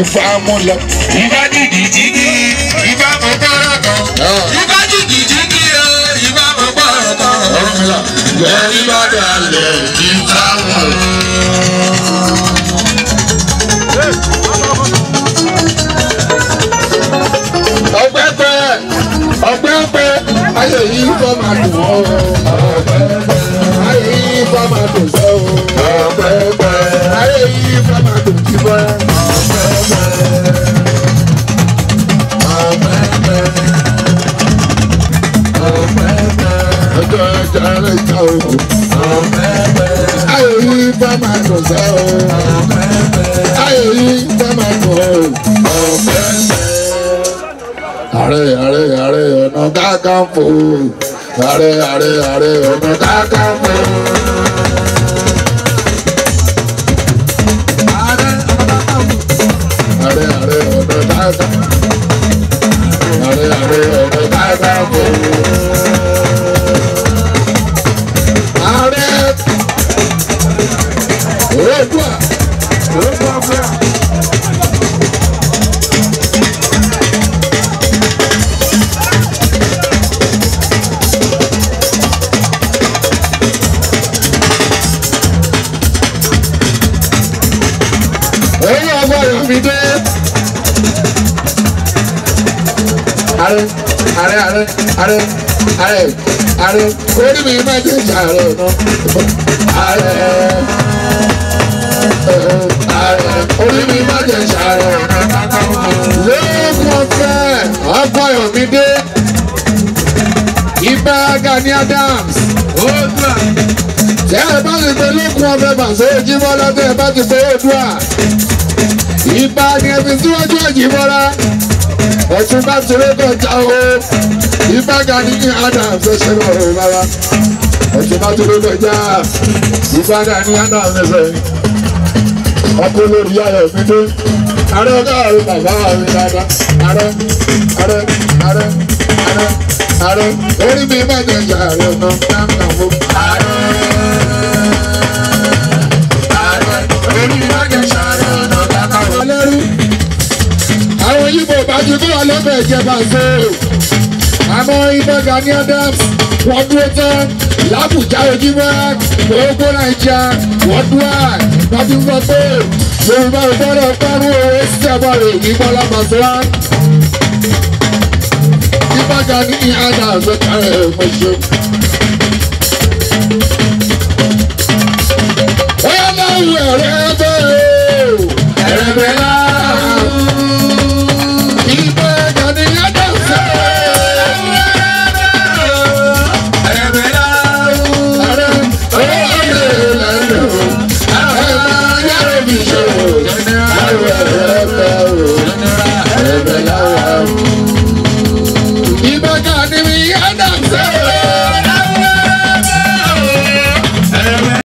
Ifá mú lọ. Ifá jìgìjìgì, Ifá mọ gbọ́rọ̀ kan. Ifá jìgìjìgì o, Ifá mọ gbọ́rọ̀ kan. Lẹ́yìn bá dalẹ̀ Ifá mọ̀. Ọgbẹ́ ayé yìí fọ́ máa dùn ọ́. Ayé yìí fọ́ máa dùn sọ́ ọ́. Ayé yìí fọ́ máa dùn jí bọ́. Ọjọ́ ọjọ́ rẹ̀ jà o. Ayé yìí fọ́ máa dùn sọ́ ọ́. Ayé yìí fọ́ máa dùn ọ́. Ààrẹ Ọ̀nà Kakanfò. Ààrẹ Ọ̀nà Kakanfò. Ààrẹ Ọ̀nà Kakanfò. Ààrẹ Ọ̀nà Kakanfò. Ààrẹ Oòduà. Ààrẹ orí mi máa jẹ́ ìṣàrẹ̀ ọ̀nà. Ààrẹ orí mi máa jẹ́ ìṣàrẹ̀ ọ̀nà. Lóògùn ọ̀fẹ́ ọkọ̀ Ayọ̀mídé Ìbà Gani Adams Oòduà. Tẹ́ ẹ bá ti pe lóògùn ọ̀fẹ́ Bàṣọ Òjìbọ́lá, tẹ́ ẹ bá ti pe Oòduà. Ìbà ni ẹ fi síwájú Òjìbọ́lá. Ọ̀tún bá ti ré kọjá o. Ìbà Gani Adams ṣe lọ́rọ̀ rárá. Ọ̀tún bá ti ré kọjá. Ìbà Gani Adams ṣe ọkọ̀ lórí Ayọ̀mídé. Ààrẹ ọ̀gá àrùn bàbá mi dáadáa. Ààrẹ orí mi máa jẹ ìyàrá ọ̀nà Kakanfò. Ààrẹ orí mi máa jẹ ìyàrá ọ̀nà Kakanfò. Àwọn Yíbò bá ti kó wa lọ́bẹ̀ ìjẹba ṣe. Àmọ́ Ìbà Gani Adams wọ́n dúró tán l'Àbújá Òjìbọ́ gbogbo Nàìjíríà wọ́n dúró wọ́n ti sọ pé Yorùbá ò gbọ́dọ̀ pariwo owó síjàmbá rẹ̀ ní Bọ́lá Bàṣọ́lá. Ìbà Gani Adams kárẹ̀ mọ́ṣọ́. Ó yá máa ń wẹ̀ ẹ̀rẹ́ bẹ́ẹ̀ o. Ẹ̀rẹ́ bẹ́ẹ̀ náà.